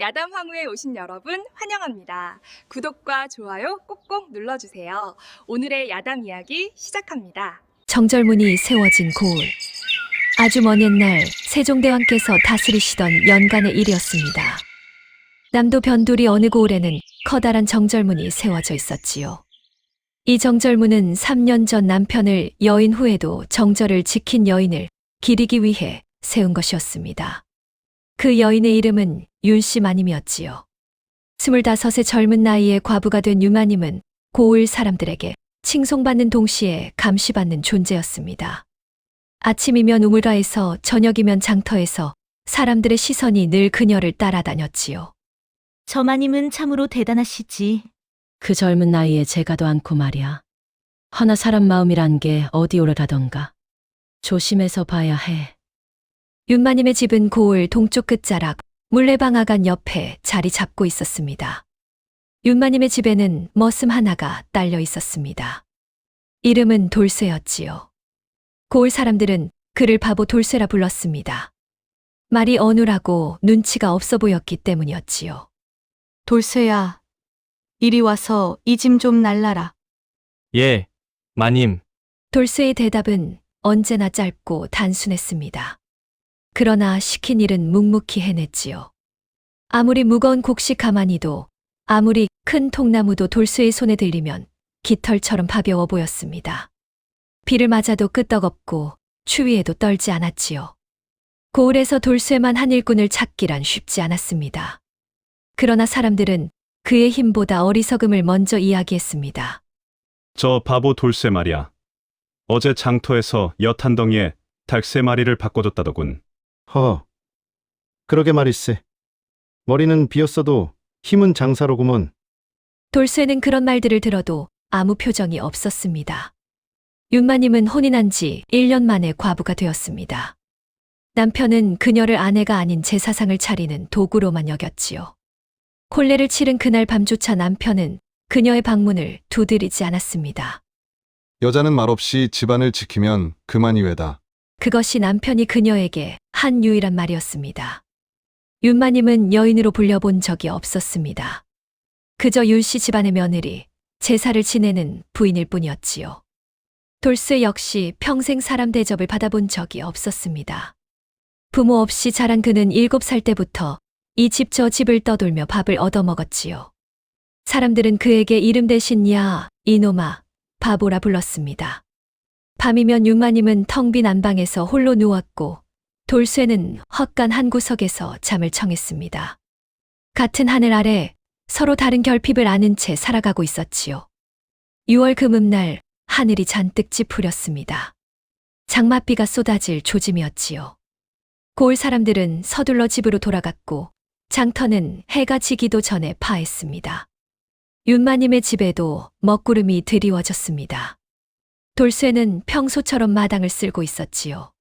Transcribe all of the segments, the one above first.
야담 황후에 오신 여러분 환영합니다. 구독과 좋아요 꼭꼭 눌러주세요. 오늘의 야담 이야기 시작합니다. 정절문이 세워진 고을. 아주 먼 옛날 세종대왕께서 다스리시던 연간의 일이었습니다. 남도 변두리 어느 고을에는 커다란 정절문이 세워져 있었지요. 이 정절문은 3년 전 남편을 여인 후에도 정절을 지킨 여인을 기리기 위해 세운 것이었습니다. 그 여인의 이름은 윤씨 마님이었지요. 25의 젊은 나이에 과부가 된 유마님은 고을 사람들에게 칭송받는 동시에 감시받는 존재였습니다. 아침이면 우물가에서 저녁이면 장터에서 사람들의 시선이 늘 그녀를 따라다녔지요. 저 마님은 참으로 대단하시지. 그 젊은 나이에 재가도 않고 말이야. 허나 사람 마음이란 게 어디 오르라던가. 조심해서 봐야 해. 윤마님의 집은 고을 동쪽 끝자락 물레방앗간 옆에 자리 잡고 있었습니다. 윤마님의 집에는 머슴 하나가 딸려 있었습니다. 이름은 돌쇠였지요. 고을 사람들은 그를 바보 돌쇠라 불렀습니다. 말이 어눌하고 눈치가 없어 보였기 때문이었지요. 돌쇠야, 이리 와서 이 짐 좀 날라라. 예, 마님. 돌쇠의 대답은 언제나 짧고 단순했습니다. 그러나 시킨 일은 묵묵히 해냈지요. 아무리 무거운 곡식 가마니도 아무리 큰 통나무도 돌쇠의 손에 들리면 깃털처럼 가벼워 보였습니다. 비를 맞아도 끄떡없고 추위에도 떨지 않았지요. 고을에서 돌쇠만 한 일꾼을 찾기란 쉽지 않았습니다. 그러나 사람들은 그의 힘보다 어리석음을 먼저 이야기했습니다. 저 바보 돌쇠 말이야. 어제 장터에서 엿 한 덩이에 닭 3마리를 바꿔줬다더군. 그러게 말일세. 머리는 비었어도 힘은 장사로구먼. 돌쇠는 그런 말들을 들어도 아무 표정이 없었습니다. 윤마님은 혼인한 지 1년 만에 과부가 되었습니다. 남편은 그녀를 아내가 아닌 제사상을 차리는 도구로만 여겼지요. 혼례를 치른 그날 밤조차 남편은 그녀의 방문을 두드리지 않았습니다. 여자는 말없이 집안을 지키면 그만이 외다. 그것이 남편이 그녀에게 한 유일한 말이었습니다. 윤마님은 여인으로 불려본 적이 없었습니다. 그저 윤씨 집안의 며느리, 제사를 지내는 부인일 뿐이었지요. 돌쇠 역시 평생 사람 대접을 받아본 적이 없었습니다. 부모 없이 자란 그는 7살 때부터 이 집 저 집을 떠돌며 밥을 얻어먹었지요. 사람들은 그에게 이름 대신 야, 이놈아, 바보라 불렀습니다. 밤이면 윤마님은 텅 빈 안방에서 홀로 누웠고 돌쇠는 헛간 한 구석에서 잠을 청했습니다. 같은 하늘 아래 서로 다른 결핍을 아는 채 살아가고 있었지요. 6월 금음날 하늘이 잔뜩 찌푸렸습니다. 장맛비가 쏟아질 조짐이었지요. 고을 사람들은 서둘러 집으로 돌아갔고 장터는 해가 지기도 전에 파했습니다. 윤마님의 집에도 먹구름이 드리워졌습니다. 돌쇠는 평소처럼 마당을 쓸고 있었지요.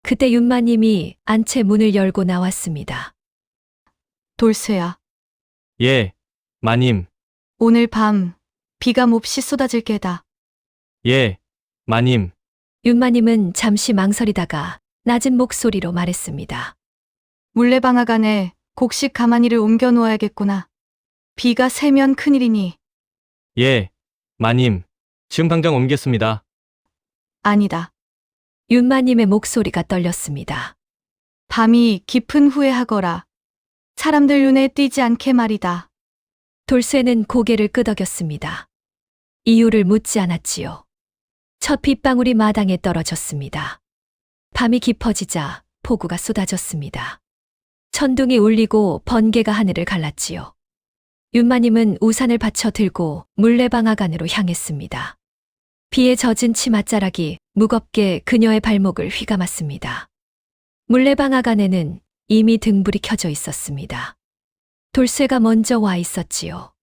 그때 윤마님이 안채 문을 열고 나왔습니다. 돌쇠야, 예, 마님. 오늘 밤 비가 몹시 쏟아질 게다. 예, 마님. 윤마님은 잠시 망설이다가 낮은 목소리로 말했습니다. 물레방앗간에 곡식 가마니를 옮겨 놓아야겠구나. 비가 새면 큰일이니. 예, 마님. 지금 당장 옮겠습니다. 아니다. 윤마님의 목소리가 떨렸습니다. 밤이 깊은 후에 하거라. 사람들 눈에 띄지 않게 말이다. 돌쇠는 고개를 끄덕였습니다. 이유를 묻지 않았지요. 첫 빗방울이 마당에 떨어졌습니다. 밤이 깊어지자 폭우가 쏟아졌습니다. 천둥이 울리고 번개가 하늘을 갈랐지요. 윤마님은 우산을 받쳐 들고 물레방앗간으로 향했습니다. 비에 젖은 치맛자락이 무겁게 그녀의 발목을 휘감았습니다. 물레방앗간에는 이미 등불이 켜져 있었습니다. 돌쇠가 먼저 와 있었지요.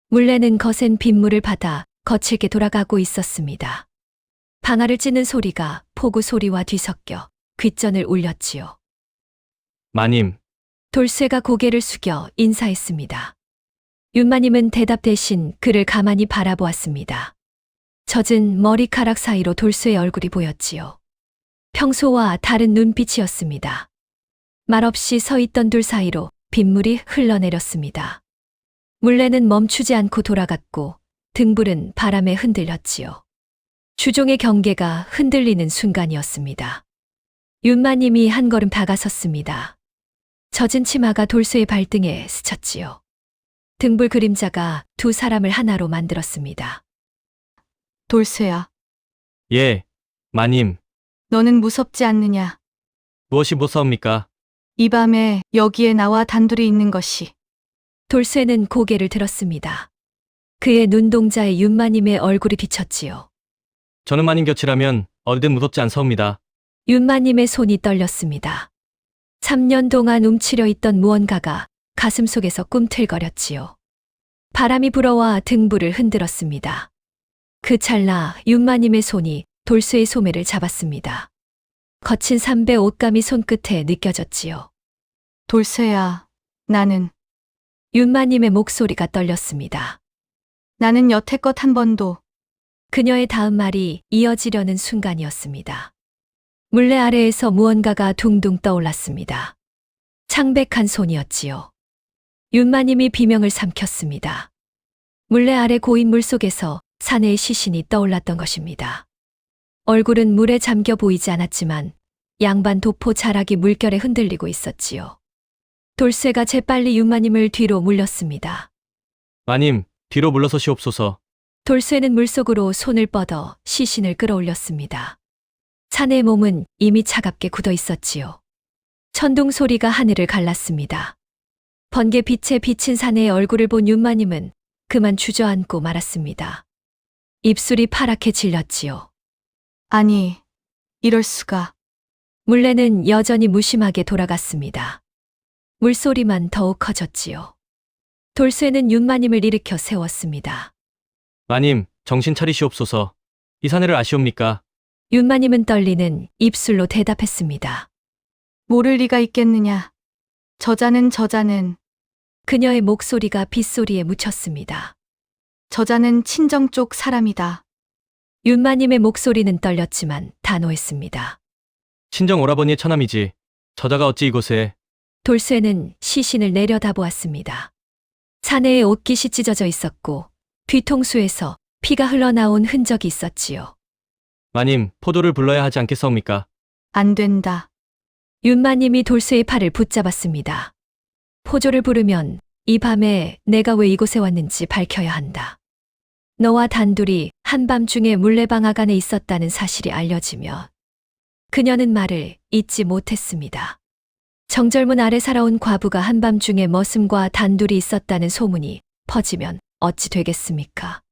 물레는 거센 빗물을 받아 거칠게 돌아가고 있었습니다. 방아를 찌는 소리가 폭우 소리와 뒤섞여 귓전을 울렸지요. 마님. 돌쇠가 고개를 숙여 인사했습니다. 윤마님은 대답 대신 그를 가만히 바라보았습니다. 젖은 머리카락 사이로 돌쇠의 얼굴이 보였지요. 평소와 다른 눈빛이었습니다. 말없이 서 있던 둘 사이로 빗물이 흘러내렸습니다. 물레는 멈추지 않고 돌아갔고 등불은 바람에 흔들렸지요. 주종의 경계가 흔들리는 순간이었습니다. 윤마님이 한 걸음 다가섰습니다. 젖은 치마가 돌쇠의 발등에 스쳤지요. 등불 그림자가 두 사람을 하나로 만들었습니다. 돌쇠야, 예, 마님. 너는 무섭지 않느냐? 무엇이 무서웁니까? 이 밤에 여기에 나와 단둘이 있는 것이. 돌쇠는 고개를 들었습니다. 그의 눈동자에 윤마님의 얼굴이 비쳤지요. 저는 마님 곁이라면 어디든 무섭지 않사옵니다. 윤마님의 손이 떨렸습니다. 3년 동안 움츠려 있던 무언가가 가슴 속에서 꿈틀거렸지요. 바람이 불어와 등불을 흔들었습니다. 그 찰나 윤마님의 손이 돌쇠의 소매를 잡았습니다. 거친 삼배 옷감이 손끝에 느껴졌지요. 돌쇠야, 나는 윤마님의 목소리가 떨렸습니다. 나는 여태껏 한 번도 그녀의 다음 말이 이어지려는 순간이었습니다. 물레 아래에서 무언가가 둥둥 떠올랐습니다. 창백한 손이었지요. 윤마님이 비명을 삼켰습니다. 물레 아래 고인 물속에서 사내의 시신이 떠올랐던 것입니다. 얼굴은 물에 잠겨 보이지 않았지만 양반 도포 자락이 물결에 흔들리고 있었지요. 돌쇠가 재빨리 윤마님을 뒤로 물렸습니다. 마님, 뒤로 물러서시옵소서. 돌쇠는 물속으로 손을 뻗어 시신을 끌어올렸습니다. 사내의 몸은 이미 차갑게 굳어 있었지요. 천둥 소리가 하늘을 갈랐습니다. 번개 빛에 비친 사내의 얼굴을 본 윤마님은 그만 주저앉고 말았습니다. 입술이 파랗게 질렸지요. 아니, 이럴 수가. 물레는 여전히 무심하게 돌아갔습니다. 물소리만 더욱 커졌지요. 돌쇠는 윤마님을 일으켜 세웠습니다. 마님, 정신 차리시옵소서. 이 사내를 아시옵니까? 윤마님은 떨리는 입술로 대답했습니다. 모를 리가 있겠느냐? 저자는 그녀의 목소리가 빗소리에 묻혔습니다. 저자는 친정 쪽 사람이다. 윤마님의 목소리는 떨렸지만 단호했습니다. 친정 오라버니의 처남이지. 저자가 어찌 이곳에. 돌쇠는 시신을 내려다보았습니다. 사내에 옷깃이 찢어져 있었고 뒤통수에서 피가 흘러나온 흔적이 있었지요. 마님, 포도를 불러야 하지 않겠사옵니까? 안 된다. 윤마님이 돌쇠의 팔을 붙잡았습니다. 포조를 부르면 이 밤에 내가 왜 이곳에 왔는지 밝혀야 한다. 너와 단둘이 한밤중에 물레방앗 안에 있었다는 사실이 알려지면 그녀는 말을 잊지 못했습니다. 정절문 아래 살아온 과부가 한밤중에 머슴과 단둘이 있었다는 소문이 퍼지면 어찌 되겠습니까?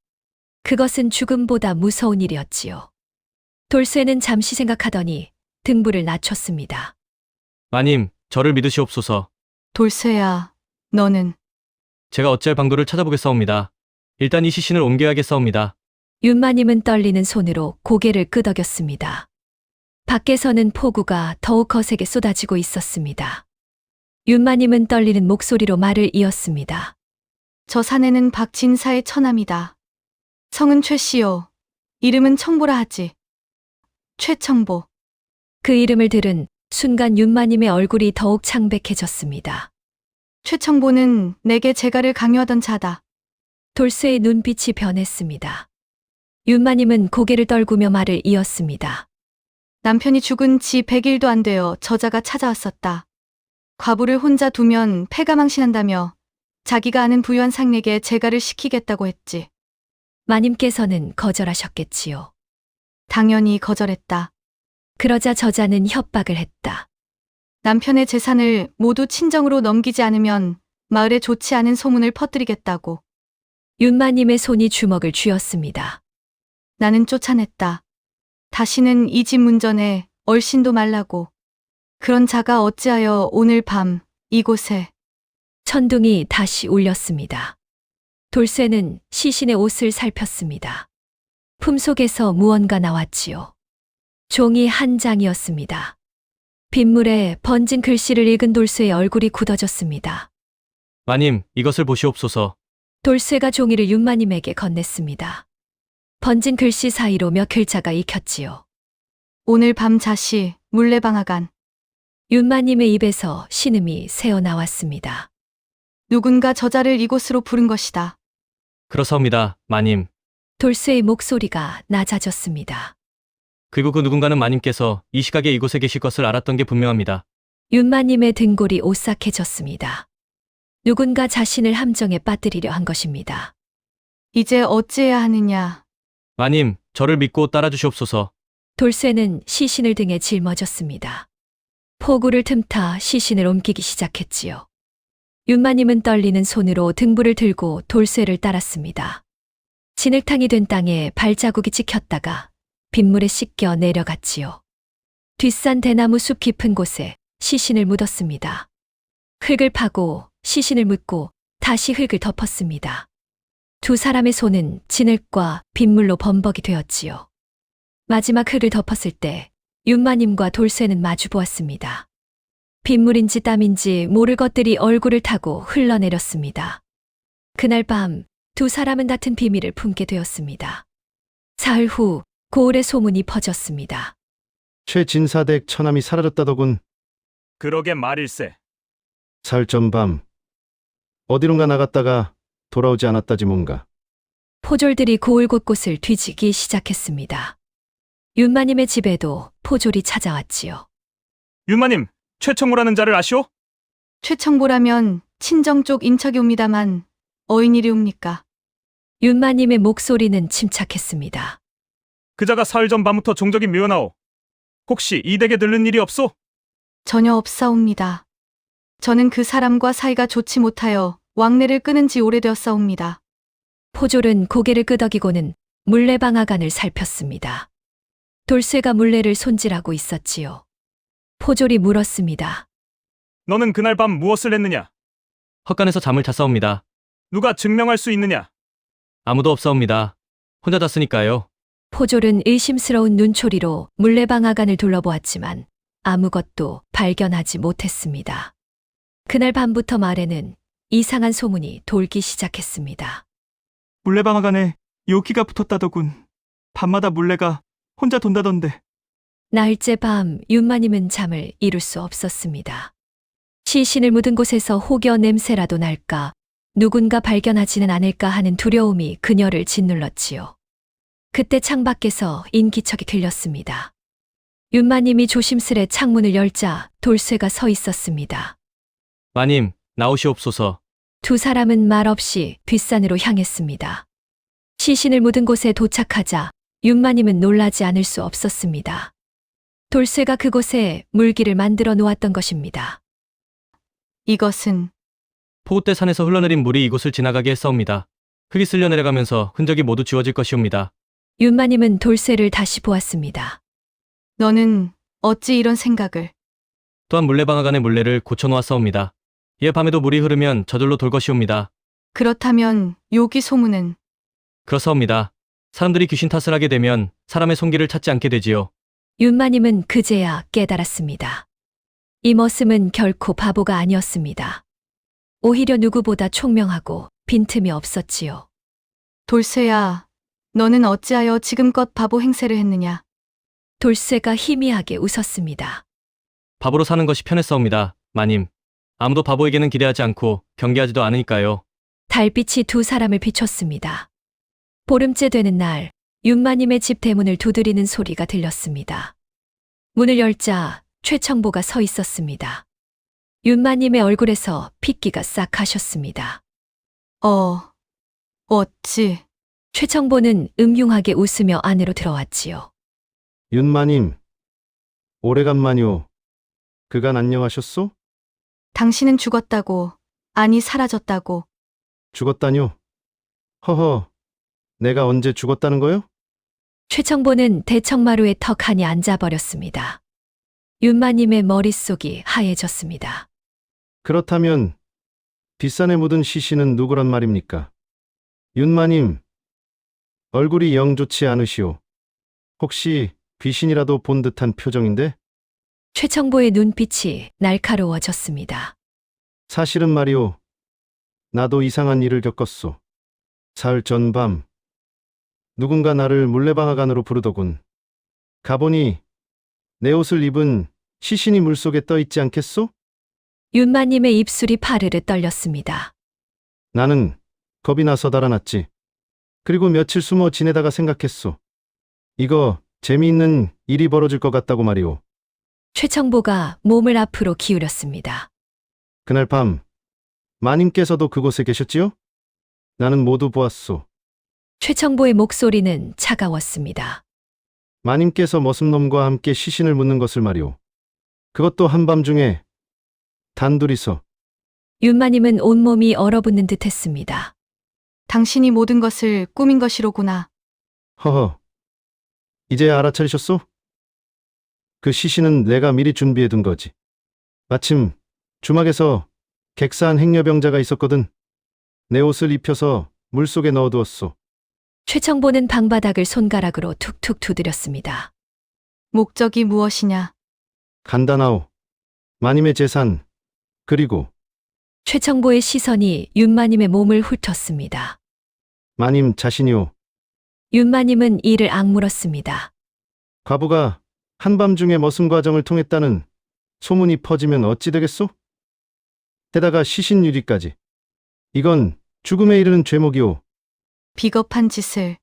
그것은 죽음보다 무서운 일이었지요. 돌쇠는 잠시 생각하더니 등불을 낮췄습니다. 마님, 저를 믿으시옵소서. 돌쇠야, 너는 제가 어찌할 방도를 찾아보겠사옵니다. 일단 이 시신을 옮겨야겠사옵니다. 윤마님은 떨리는 손으로 고개를 끄덕였습니다. 밖에서는 폭우가 더욱 거세게 쏟아지고 있었습니다. 윤마님은 떨리는 목소리로 말을 이었습니다. 저 사내는 박진사의 처남이다. 성은 최씨요. 이름은 청보라 하지. 최청보. 그 이름을 들은 순간 윤마님의 얼굴이 더욱 창백해졌습니다. 최청보는 내게 재가를 강요하던 자다. 돌쇠의 눈빛이 변했습니다. 윤마님은 고개를 떨구며 말을 이었습니다. 남편이 죽은 지 100일도 안 되어 저자가 찾아왔었다. 과부를 혼자 두면 패가망신한다며 자기가 아는 부유한 상내에게 재가를 시키겠다고 했지. 마님께서는 거절하셨겠지요. 당연히 거절했다. 그러자 저자는 협박을 했다. 남편의 재산을 모두 친정으로 넘기지 않으면 마을에 좋지 않은 소문을 퍼뜨리겠다고. 윤마님의 손이 주먹을 쥐었습니다. 나는 쫓아냈다. 다시는 이 집 문전에 얼씬도 말라고. 그런 자가 어찌하여 오늘 밤 이곳에. 천둥이 다시 울렸습니다. 돌쇠는 시신의 옷을 살폈습니다. 품속에서 무언가 나왔지요. 종이 한 장이었습니다. 빗물에 번진 글씨를 읽은 돌쇠의 얼굴이 굳어졌습니다. 마님, 이것을 보시옵소서. 돌쇠가 종이를 윤마님에게 건넸습니다. 번진 글씨 사이로 몇 글자가 익혔지요. 오늘 밤 자시 물레방앗간. 윤마님의 입에서 신음이 새어 나왔습니다. 누군가 저자를 이곳으로 부른 것이다. 그렇사옵니다, 마님. 돌쇠의 목소리가 낮아졌습니다. 그리고 그 누군가는 마님께서 이 시각에 이곳에 계실 것을 알았던 게 분명합니다. 윤마님의 등골이 오싹해졌습니다. 누군가 자신을 함정에 빠뜨리려 한 것입니다. 이제 어찌해야 하느냐. 마님, 저를 믿고 따라주시옵소서. 돌쇠는 시신을 등에 짊어졌습니다. 포구를 틈타 시신을 옮기기 시작했지요. 윤마님은 떨리는 손으로 등불을 들고 돌쇠를 따랐습니다. 진흙탕이 된 땅에 발자국이 찍혔다가 빗물에 씻겨 내려갔지요. 뒷산 대나무 숲 깊은 곳에 시신을 묻었습니다. 흙을 파고 시신을 묻고 다시 흙을 덮었습니다. 두 사람의 손은 진흙과 빗물로 범벅이 되었지요. 마지막 흙을 덮었을 때 윤마님과 돌쇠는 마주 보았습니다. 빗물인지 땀인지 모를 것들이 얼굴을 타고 흘러내렸습니다. 그날 밤 두 사람은 같은 비밀을 품게 되었습니다. 사흘 후 고을의 소문이 퍼졌습니다. 최진사댁 처남이 사라졌다더군. 그러게 말일세. 사흘 전밤 어디론가 나갔다가 돌아오지 않았다지 뭔가. 포졸들이 고을 곳곳을 뒤지기 시작했습니다. 윤마님의 집에도 포졸이 찾아왔지요. 윤마님, 최청모라는 자를 아시오? 최청보라면 친정 쪽 인척이 옵니다만 어인일이옵니까? 윤마님의 목소리는 침착했습니다. 그자가 사흘 전 밤부터 종적이 묘나오. 혹시 이 댁에 들른 일이 없소? 전혀 없사옵니다. 저는 그 사람과 사이가 좋지 못하여 왕래를 끊은 지 오래되었사옵니다. 포졸은 고개를 끄덕이고는 물레방아간을 살폈습니다. 돌쇠가 물레를 손질하고 있었지요. 포졸이 물었습니다. 너는 그날 밤 무엇을 했느냐? 헛간에서 잠을 잤사옵니다. 누가 증명할 수 있느냐? 아무도 없사옵니다. 혼자 잤으니까요. 포졸은 의심스러운 눈초리로 물레방아간을 둘러보았지만 아무것도 발견하지 못했습니다. 그날 밤부터 마을에는 이상한 소문이 돌기 시작했습니다. 물레방아간에 요키가 붙었다더군. 밤마다 물레가 혼자 돈다던데. 날째 밤 윤마님은 잠을 이룰 수 없었습니다. 시신을 묻은 곳에서 혹여 냄새라도 날까, 누군가 발견하지는 않을까 하는 두려움이 그녀를 짓눌렀지요. 그때 창밖에서 인기척이 들렸습니다. 윤마님이 조심스레 창문을 열자 돌쇠가 서 있었습니다. 마님, 나오시옵소서. 두 사람은 말없이 뒷산으로 향했습니다. 시신을 묻은 곳에 도착하자 윤마님은 놀라지 않을 수 없었습니다. 돌쇠가 그곳에 물길을 만들어 놓았던 것입니다. 이것은 포구 때 산에서 흘러내린 물이 이곳을 지나가게 했사옵니다. 흙이 쓸려 내려가면서 흔적이 모두 지워질 것이옵니다. 윤마님은 돌쇠를 다시 보았습니다. 너는 어찌 이런 생각을? 또한 물레방아간의 물레를 고쳐놓았사옵니다. 이에 밤에도 물이 흐르면 저절로 돌 것이옵니다. 그렇다면 요기 소문은? 그렇사옵니다. 사람들이 귀신 탓을 하게 되면 사람의 손길을 찾지 않게 되지요. 윤마님은 그제야 깨달았습니다. 이 머슴은 결코 바보가 아니었습니다. 오히려 누구보다 총명하고 빈틈이 없었지요. 돌쇠야, 너는 어찌하여 지금껏 바보 행세를 했느냐? 돌쇠가 희미하게 웃었습니다. 바보로 사는 것이 편했사옵니다, 마님. 아무도 바보에게는 기대하지 않고 경계하지도 않으니까요. 달빛이 두 사람을 비췄습니다. 보름째 되는 날, 윤마님의 집 대문을 두드리는 소리가 들렸습니다. 문을 열자 최청보가 서 있었습니다. 윤마님의 얼굴에서 핏기가 싹 가셨습니다. 어찌? 최청보는 음흉하게 웃으며 안으로 들어왔지요. 윤마님, 오래간만이오. 그간 안녕하셨소? 당신은 죽었다고, 아니 사라졌다고. 죽었다뇨? 허허, 내가 언제 죽었다는 거요? 최청보는 대청마루에 턱하니 앉아버렸습니다. 윤마님의 머릿속이 하얘졌습니다. 그렇다면 뒷산에 묻은 시신은 누구란 말입니까? 윤마님, 얼굴이 영 좋지 않으시오. 혹시 귀신이라도 본 듯한 표정인데? 최청보의 눈빛이 날카로워졌습니다. 사실은 말이오. 나도 이상한 일을 겪었소. 사흘 전밤 누군가 나를 물레방아간으로 부르더군. 가보니 내 옷을 입은 시신이 물속에 떠 있지 않겠소? 윤마님의 입술이 파르르 떨렸습니다. 나는 겁이 나서 달아났지. 그리고 며칠 숨어 지내다가 생각했소. 이거 재미있는 일이 벌어질 것 같다고 말이오. 최청보가 몸을 앞으로 기울였습니다. 그날 밤 마님께서도 그곳에 계셨지요? 나는 모두 보았소. 최청보의 목소리는 차가웠습니다. 마님께서 머슴놈과 함께 시신을 묻는 것을 말이오. 그것도 한밤중에 단둘이서. 윤마님은 온몸이 얼어붙는 듯 했습니다. 당신이 모든 것을 꾸민 것이로구나. 허허. 이제야 알아차리셨소? 그 시신은 내가 미리 준비해둔 거지. 마침 주막에서 객사한 행여병자가 있었거든. 내 옷을 입혀서 물속에 넣어두었소. 최청보는 방바닥을 손가락으로 툭툭 두드렸습니다. 목적이 무엇이냐? 간단하오. 마님의 재산, 그리고 최청보의 시선이 윤마님의 몸을 훑었습니다. 마님 자신이오. 윤마님은 이를 악물었습니다. 과부가 한밤중에 머슴 과정을 통했다는 소문이 퍼지면 어찌 되겠소? 게다가 시신 유리까지. 이건 죽음에 이르는 죄목이오. 비겁한 짓을.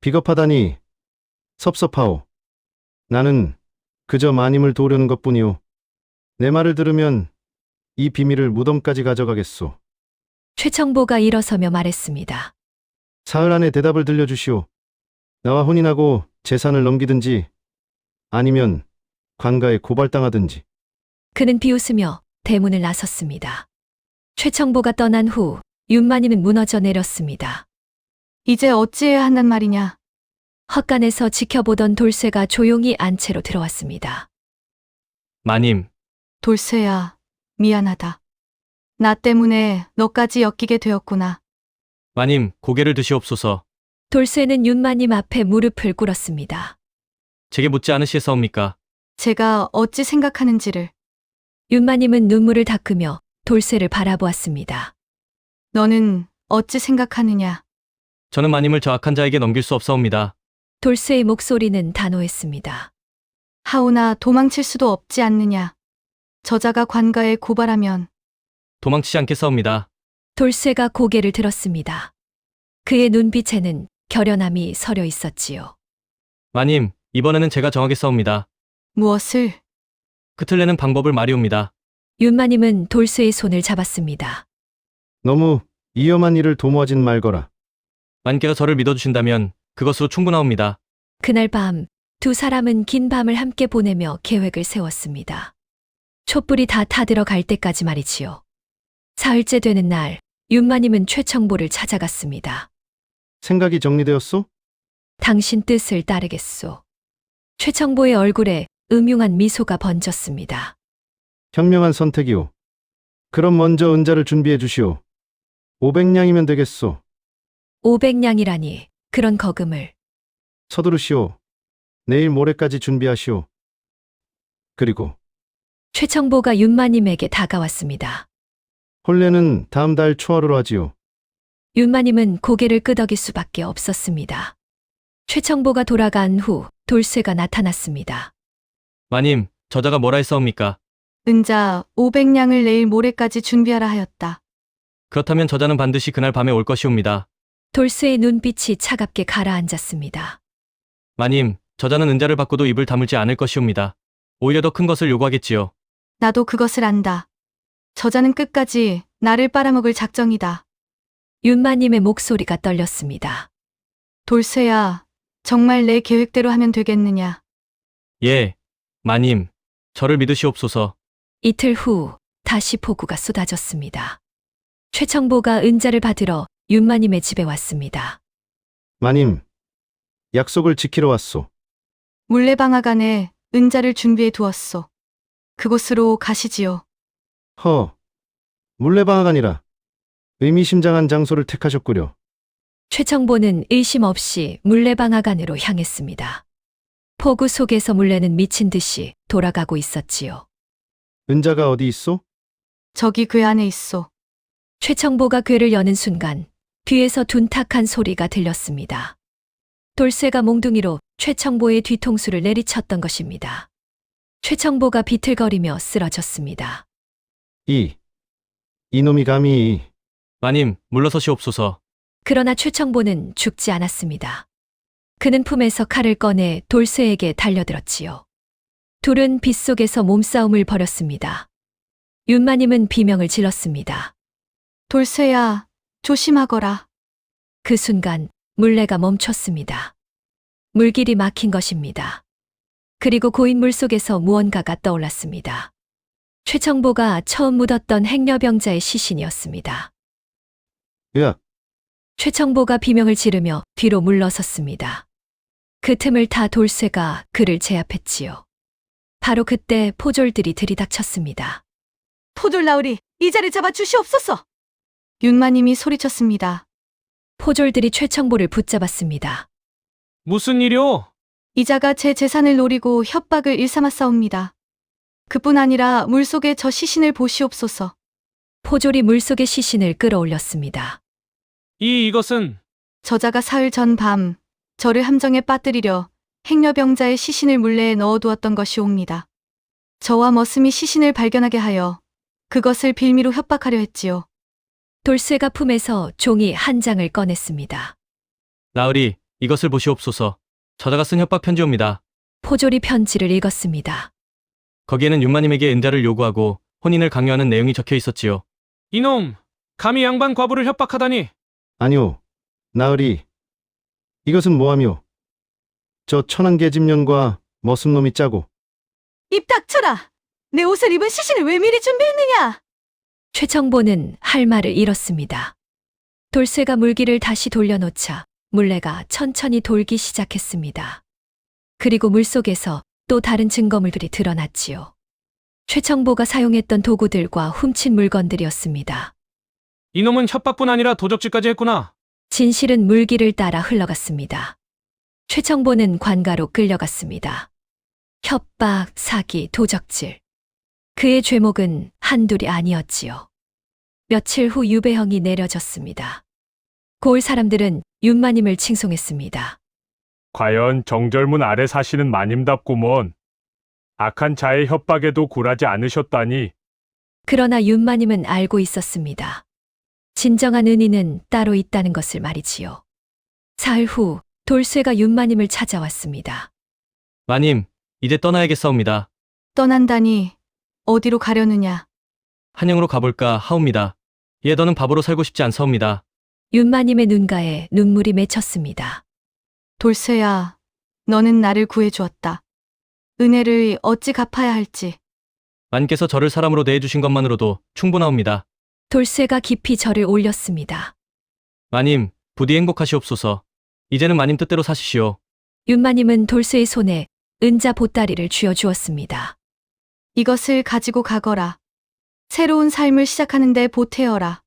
비겁하다니 섭섭하오. 나는 그저 마님을 도우려는 것뿐이오. 내 말을 들으면 이 비밀을 무덤까지 가져가겠소. 최청보가 일어서며 말했습니다. 사흘 안에 대답을 들려주시오. 나와 혼인하고 재산을 넘기든지 아니면 관가에 고발당하든지. 그는 비웃으며 대문을 나섰습니다. 최청보가 떠난 후 윤마님은 무너져 내렸습니다. 이제 어찌해야 한단 말이냐? 헛간에서 지켜보던 돌쇠가 조용히 안채로 들어왔습니다. 마님, 돌쇠야, 미안하다. 나 때문에 너까지 엮이게 되었구나. 마님, 고개를 드시옵소서. 돌쇠는 윤마님 앞에 무릎을 꿇었습니다. 제게 묻지 않으시사옵니까? 제가 어찌 생각하는지를. 윤마님은 눈물을 닦으며 돌쇠를 바라보았습니다. 너는 어찌 생각하느냐? 저는 마님을 저 악한 자에게 넘길 수 없사옵니다. 돌쇠의 목소리는 단호했습니다. 하오나 도망칠 수도 없지 않느냐? 저자가 관가에 고발하면 도망치지 않겠사옵니다. 돌쇠가 고개를 들었습니다. 그의 눈빛에는 결연함이 서려 있었지요. 마님, 이번에는 제가 정하겠사옵니다. 무엇을? 끝을 내는 방법을 말이옵니다. 윤마님은 돌쇠의 손을 잡았습니다. 너무 위험한 일을 도모하진 말거라. 마님께서 저를 믿어주신다면 그것으로 충분하옵니다. 그날 밤 두 사람은 긴 밤을 함께 보내며 계획을 세웠습니다. 촛불이 다 타들어갈 때까지 말이지요. 사흘째 되는 날 윤마님은 최청보를 찾아갔습니다. 생각이 정리되었소? 당신 뜻을 따르겠소. 최청보의 얼굴에 음흉한 미소가 번졌습니다. 현명한 선택이오. 그럼 먼저 은자를 준비해 주시오. 500냥이면 되겠소. 500냥이라니 그런 거금을. 서두르시오. 내일 모레까지 준비하시오. 그리고 최청보가 윤마님에게 다가왔습니다. 혼례는 다음 달 초하루로 하지요. 윤마님은 고개를 끄덕일 수밖에 없었습니다. 최청보가 돌아간 후 돌쇠가 나타났습니다. 마님, 저자가 뭐라 했사옵니까? 은자 500냥을 내일 모레까지 준비하라 하였다. 그렇다면 저자는 반드시 그날 밤에 올 것이옵니다. 돌쇠의 눈빛이 차갑게 가라앉았습니다. 마님, 저자는 은자를 받고도 입을 다물지 않을 것이옵니다. 오히려 더 큰 것을 요구하겠지요. 나도 그것을 안다. 저자는 끝까지 나를 빨아먹을 작정이다. 윤마님의 목소리가 떨렸습니다. 돌쇠야, 정말 내 계획대로 하면 되겠느냐? 예, 마님, 저를 믿으시옵소서. 이틀 후 다시 폭우가 쏟아졌습니다. 최청보가 은자를 받으러 윤마님의 집에 왔습니다. 마님, 약속을 지키러 왔소. 물레방앗간에 은자를 준비해 두었소. 그곳으로 가시지요. 허, 물레방앗간이라. 의미심장한 장소를 택하셨구려. 최청보는 의심 없이 물레방앗간으로 향했습니다. 폭우 속에서 물레는 미친 듯이 돌아가고 있었지요. 은자가 어디 있소? 저기 궤 안에 있소. 최청보가 궤를 여는 순간 뒤에서 둔탁한 소리가 들렸습니다. 돌쇠가 몽둥이로 최청보의 뒤통수를 내리쳤던 것입니다. 최청보가 비틀거리며 쓰러졌습니다. 이놈이 감히. 마님, 물러서시옵소서. 그러나 최청보는 죽지 않았습니다. 그는 품에서 칼을 꺼내 돌쇠에게 달려들었지요. 둘은 빗속에서 몸싸움을 벌였습니다. 윤마님은 비명을 질렀습니다. 돌쇠야, 조심하거라. 그 순간 물레가 멈췄습니다. 물길이 막힌 것입니다. 그리고 고인 물속에서 무언가가 떠올랐습니다. 최청보가 처음 묻었던 행려병자의 시신이었습니다. 으악, 최청보가 비명을 지르며 뒤로 물러섰습니다. 그 틈을 타 돌쇠가 그를 제압했지요. 바로 그때 포졸들이 들이닥쳤습니다. 포졸나으리, 이자를 잡아 주시옵소서. 윤마님이 소리쳤습니다. 포졸들이 최청보를 붙잡았습니다. 무슨 일이오? 이자가 제 재산을 노리고 협박을 일삼았사옵니다. 그뿐 아니라 물속에 저 시신을 보시옵소서. 포졸이 물속의 시신을 끌어올렸습니다. 이것은 저자가 사흘 전 밤 저를 함정에 빠뜨리려 행려병자의 시신을 물레에 넣어두었던 것이옵니다. 저와 머슴이 시신을 발견하게 하여 그것을 빌미로 협박하려 했지요. 돌쇠가 품에서 종이 한 장을 꺼냈습니다. 나으리, 이것을 보시옵소서. 저자가 쓴 협박 편지옵니다. 포졸이 편지를 읽었습니다. 거기에는 윤마님에게 은자를 요구하고 혼인을 강요하는 내용이 적혀 있었지요. 이놈, 감히 양반 과부를 협박하다니. 아니오. 나으리. 이것은 뭐하며? 저 천안계집년과 머슴놈이 짜고. 입 닥쳐라! 내 옷을 입은 시신을 왜 미리 준비했느냐? 최청보는 할 말을 잃었습니다. 돌쇠가 물기를 다시 돌려놓자 물레가 천천히 돌기 시작했습니다. 그리고 물속에서 또 다른 증거물들이 드러났지요. 최청보가 사용했던 도구들과 훔친 물건들이었습니다. 이놈은 협박뿐 아니라 도적질까지 했구나. 진실은 물길을 따라 흘러갔습니다. 최청보는 관가로 끌려갔습니다. 협박, 사기, 도적질. 그의 죄목은 한둘이 아니었지요. 며칠 후 유배형이 내려졌습니다. 고을 사람들은 윤마님을 칭송했습니다. 과연 정절문 아래 사시는 마님답구먼. 악한 자의 협박에도 굴하지 않으셨다니. 그러나 윤마님은 알고 있었습니다. 진정한 은인은 따로 있다는 것을 말이지요. 사흘 후 돌쇠가 윤마님을 찾아왔습니다. 마님, 이제 떠나야겠사옵니다. 떠난다니 어디로 가려느냐? 한양으로 가볼까 하옵니다. 예, 너는 바보로 살고 싶지 않사옵니다. 윤마님의 눈가에 눈물이 맺혔습니다. 돌쇠야, 너는 나를 구해주었다. 은혜를 어찌 갚아야 할지. 마님께서 저를 사람으로 대해주신 것만으로도 충분하옵니다. 돌쇠가 깊이 절을 올렸습니다. 마님, 부디 행복하시옵소서. 이제는 마님 뜻대로 사시시오. 윤마님은 돌쇠의 손에 은자 보따리를 쥐어주었습니다. 이것을 가지고 가거라. 새로운 삶을 시작하는데 보태어라.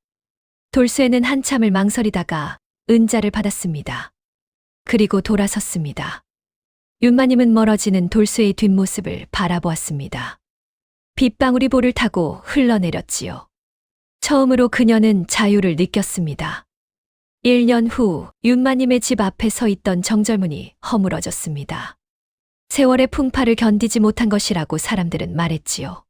돌쇠는 한참을 망설이다가 은자를 받았습니다. 그리고 돌아섰습니다. 윤마님은 멀어지는 돌쇠의 뒷모습을 바라보았습니다. 빗방울이 볼을 타고 흘러내렸지요. 처음으로 그녀는 자유를 느꼈습니다. 1년 후 윤마님의 집 앞에 서 있던 정절문이 허물어졌습니다. 세월의 풍파를 견디지 못한 것이라고 사람들은 말했지요.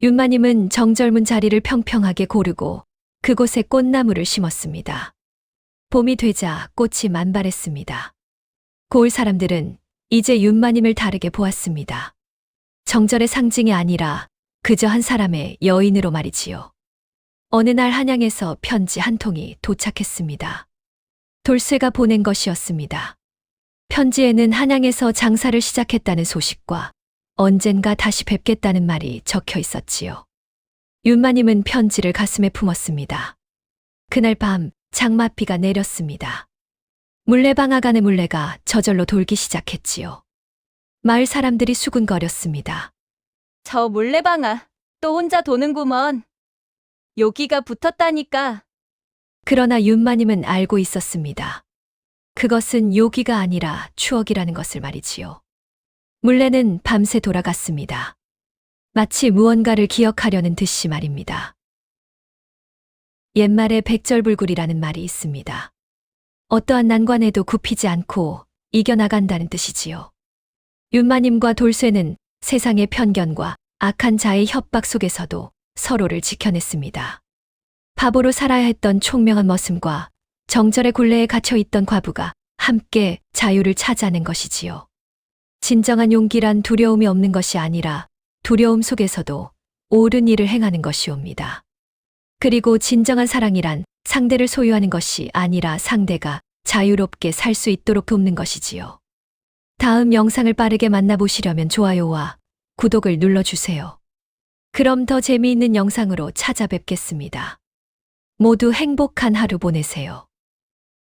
윤마님은 정절문 자리를 평평하게 고르고 그곳에 꽃나무를 심었습니다. 봄이 되자 꽃이 만발했습니다. 고을 사람들은 이제 윤마님을 다르게 보았습니다. 정절의 상징이 아니라 그저 한 사람의 여인으로 말이지요. 어느 날 한양에서 편지 한 통이 도착했습니다. 돌쇠가 보낸 것이었습니다. 편지에는 한양에서 장사를 시작했다는 소식과 언젠가 다시 뵙겠다는 말이 적혀 있었지요. 윤마님은 편지를 가슴에 품었습니다. 그날 밤 장맛비가 내렸습니다. 물레방앗 안의 물레가 저절로 돌기 시작했지요. 마을 사람들이 수군거렸습니다. 저 물레방아, 또 혼자 도는구먼. 여기가 붙었다니까. 그러나 윤마님은 알고 있었습니다. 그것은 요기가 아니라 추억이라는 것을 말이지요. 물레는 밤새 돌아갔습니다. 마치 무언가를 기억하려는 듯이 말입니다. 옛말에 백절불굴이라는 말이 있습니다. 어떠한 난관에도 굽히지 않고 이겨나간다는 뜻이지요. 윤마님과 돌쇠는 세상의 편견과 악한 자의 협박 속에서도 서로를 지켜냈습니다. 바보로 살아야 했던 총명한 머슴과 정절의 굴레에 갇혀 있던 과부가 함께 자유를 찾아낸 것이지요. 진정한 용기란 두려움이 없는 것이 아니라 두려움 속에서도 옳은 일을 행하는 것이옵니다. 그리고 진정한 사랑이란 상대를 소유하는 것이 아니라 상대가 자유롭게 살 수 있도록 돕는 것이지요. 다음 영상을 빠르게 만나보시려면 좋아요와 구독을 눌러주세요. 그럼 더 재미있는 영상으로 찾아뵙겠습니다. 모두 행복한 하루 보내세요.